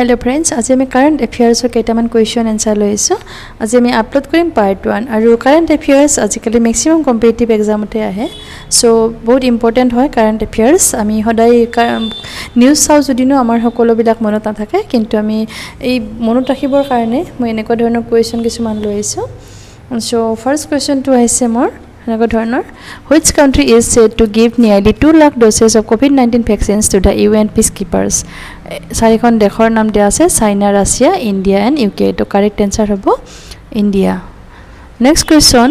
Hello friends, আজি আমি current এফেয়াৰ্সৰ কেইটামান কোৱেশ্চন এনসাৰ লৈছো। আজি আমি আপলোড কৰিম পাৰ্ট 1 আৰু কাৰেন্ট এফেয়াৰ্স আজিকালি ম্যাক্সিমাম কম্পিটিটিভ এক্সামতে আহে। সো বহুত ইম্পৰ্টেন্ট হয় কাৰেন্ট এফেয়াৰ্স। আমি সদায় নিউজ চাও যদিনো আমাৰ সকলোবিলাক মনত নাথাকে, কিন্তু আমি এই মনত ৰাখিবৰ কাৰণে মই এনেকুৱা ধৰণৰ কোৱেশ্চন কিছুমান লৈছো। সো ফাৰ্স্ট কোৱেশ্চনটো আহিছে মোৰ এনেকুৱা ধৰণৰ, which country is said to give nearly 2 lakh doses of COVID-19 vaccines to the UN peacekeepers? চাৰিখন দেশৰ নাম দিয়া আছে, China, Russia, India and UK. তো কাৰেক্ট এনসাৰ হ'ব India. Next question,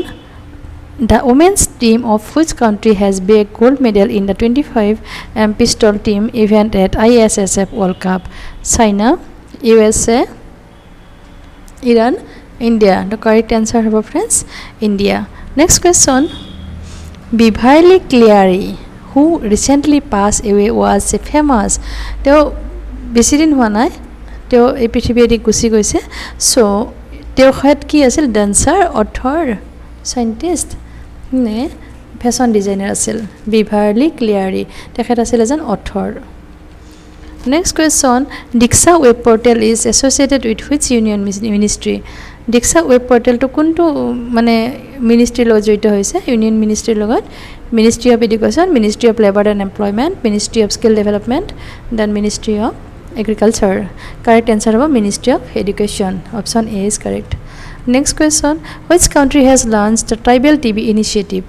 the women's team of which country has bagged gold medal in the 25 pistol team event at ISSF World Cup? China, USA, Iran, India. The correct answer হ'ব friends India. Next question, Beverly Cleary, who recently passed away, was a famous, তেওঁ বেছি দিন হোৱা নাই, তেওঁ এই পৃথিৱী এৰি গুচি গৈছে। সো তেওঁ হেড কি আছিল? ডান্সাৰ, অথৰ, সাইণ্টিষ্ট নে ফেশ্বন ডিজাইনাৰ আছিল? বিভাৰ্লি ক্লিয়াৰী, তেখেত আছিল এজন author. Next question, Diksha web portal is associated with which union ministry? Diksha web পৰ্টেলটো কোনটো মানে মিনিষ্ট্ৰীৰ লগত জড়িত হৈছে? ইউনিয়ন মিনিষ্ট্ৰীৰ লগত। Ministry of education, ministry of labour and employment, ministry of skill development, then ministry of agriculture. Correct answer হ'ব ministry of education. Option A is correct. Next question, which country has launch the tribal TB initiative?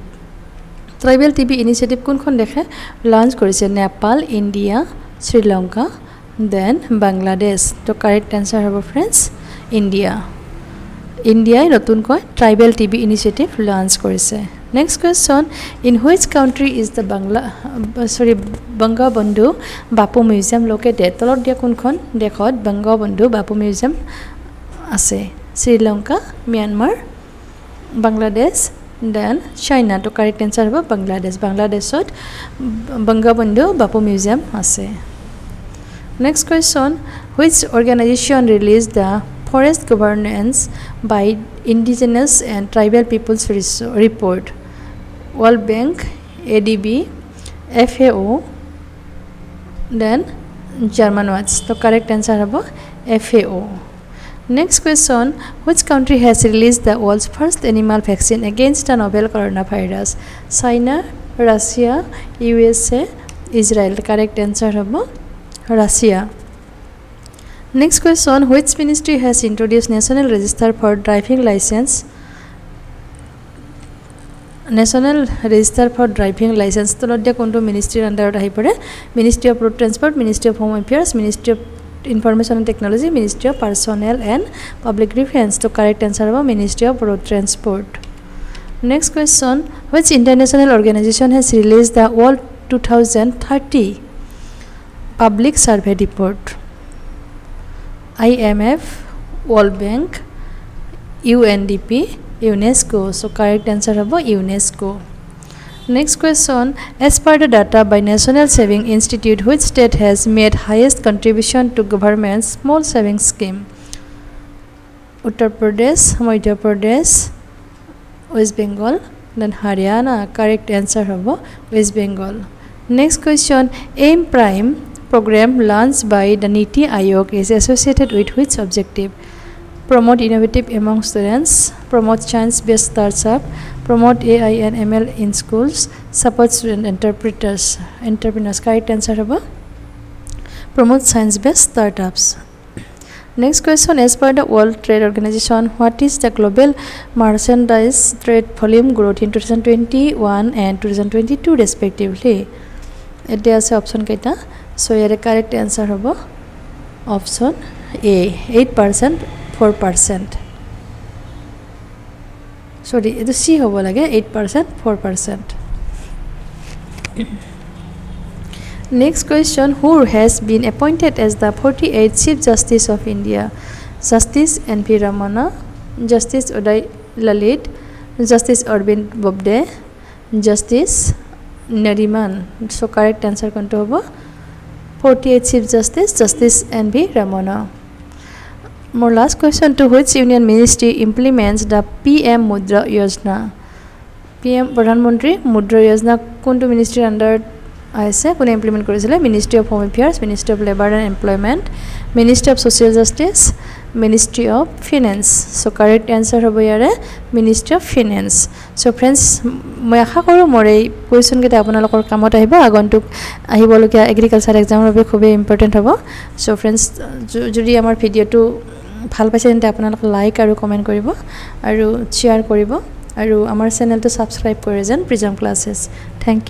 Tribal TB initiative কোনখন দেশে launch কৰিছে? Nepal, India, Sri Lanka, then Bangladesh. তো correct answer হ'ব friends India. ইণ্ডিয়াই নতুনকৈ tribal TB initiative launch কৰিছে। Next question, in which country is the Bangabandhu Bapu museum located? তলত দিয়া কোনখন দেশত বংগবন্ধু বাপু মিউজিয়াম আছে? Sri Lanka, Myanmar, Bangladesh, then China. তো কাৰেক্ট এনসাৰ হ'ব বাংলাদেশ। বাংলাদেশত বংগবন্ধু বাপু মিউজিয়াম আছে। Next question, which organisation release the Forest Governance by Indigenous and Tribal Peoples Report? World Bank, ADB, FAO, then German Watch. The correct answer is FAO. Next question, which country has released the world's first animal vaccine against the novel coronavirus? China, Russia, USA, Israel. The correct answer is Russia. Next question, which ministry has introduced national register for driving license? National register for driving license to lodya konto ministry under ahi pore? Ministry of Road Transport, Ministry of Home Affairs, Ministry of Information and Technology, Ministry of Personnel and Public Defence. To correct answer is Ministry of Road Transport. Next question, which international organization has released the World 2030 Public Survey Report? IMF, World Bank, UNDP, UNESCO. So correct answer is UNESCO. Next question, as per the data by National Saving Institute, which state has made highest contribution to government's small savings scheme? Uttar Pradesh, Madhya Pradesh, West Bengal, then Haryana. Correct answer is West Bengal. Next question, AIM Prime program launched by the NITI Aayog is associated with which objective? Promote innovative among students, promote science-based startup, promote AI and ML in schools, support student entrepreneurs. Correct answer is promote science-based startups. Next question, as per the World Trade Organization, what is the global merchandise trade volume growth in 2021 and 2022 respectively? It is option keita. So here correct answer hobo option A, 8%, 4%. Sorry, itu C hobo lage 8%, 4%. Next question, who has been appointed as the 48th Chief Justice of India? Justice N.V. Ramana, Justice Uday Lalit, Justice Arvind Bobde, Justice Nariman. So correct answer konto hobo 48th Chief Justice, Justice N.V. Ramana. More last question, to which union ministry implements the PM Mudra Yojana? PM Pradhan Mantri Mudra Yojana kuntu ministry under আহিছে কোনে implement কৰিছিলে ministry of home affairs ministry of labour and employment ministry of social justice ministry of finance so' correct answer হ'ব ইয়াৰে ministry of finance so' friends মই আশা কৰোঁ মোৰ এই কুৱেশ্যনকেইটা আপোনালোকৰ কামত আহিব আগন্তুক আহিবলগীয়া এগ্ৰিকালচাৰ এক্সামৰ বাবে খুবেই ইম্পৰ্টেণ্ট হ'ব চ' ফ্ৰেণ্ডছ যদি আমাৰ ভিডিঅ'টো ভাল পাইছে তেন্তে আপোনালোকে লাইক আৰু কমেণ্ট কৰিব আৰু শ্বেয়াৰ কৰিব আৰু আমাৰ চেনেলটো ছাবস্ক্ৰাইব কৰে যেন প্ৰিজম ক্লাছেছ থেংক ইউ